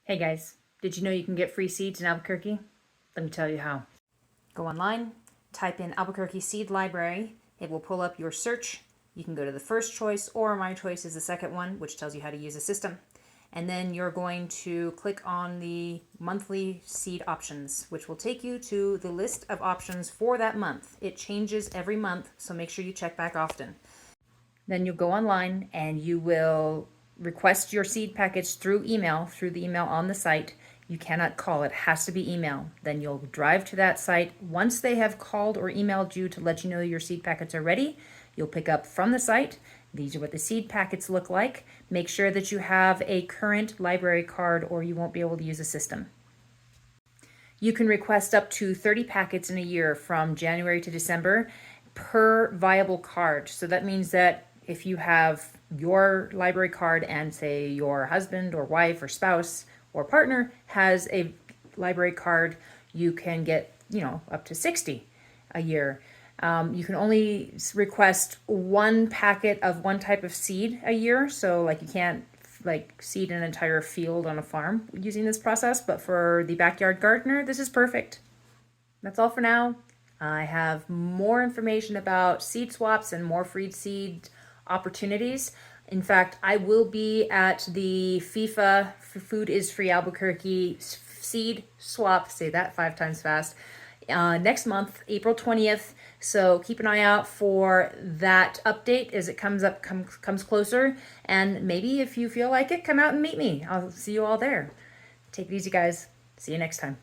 Hey guys, did you know you can get free seeds in Albuquerque? Let me tell you how. Go online, type in Albuquerque Seed Library. It will pull up your search. You can go to the first choice, or my choice is the second one, which tells you how to use the system. And then you're going to click on the monthly seed options, which will take you to the list of options for that month. It changes every month, so make sure you check back often. Then you'll go online and you will request your seed package through the email on the site. You cannot call, it has to be email. Then you'll drive to that site. Once they have called or emailed you to let you know your seed packets are ready, you'll pick up from the site. These are what the seed packets look like. Make sure that you have a current library card or you won't be able to use the system. You can request up to 30 packets in a year from January to December per viable card. So that means that if you have your library card and say your husband or wife or spouse or partner has a library card, you can get, up to 60 a year. You can only request one packet of one type of seed a year. So like you can't seed an entire field on a farm using this process, but for the backyard gardener, this is perfect. That's all for now. I have more information about seed swaps and more free seed opportunities. In fact, I will be at the FIFA Food is Free Albuquerque seed swap, say that 5 times fast, next month, April 20th. So keep an eye out for that update as it comes closer. And maybe if you feel like it, come out and meet me. I'll see you all there. Take it easy, guys. See you next time.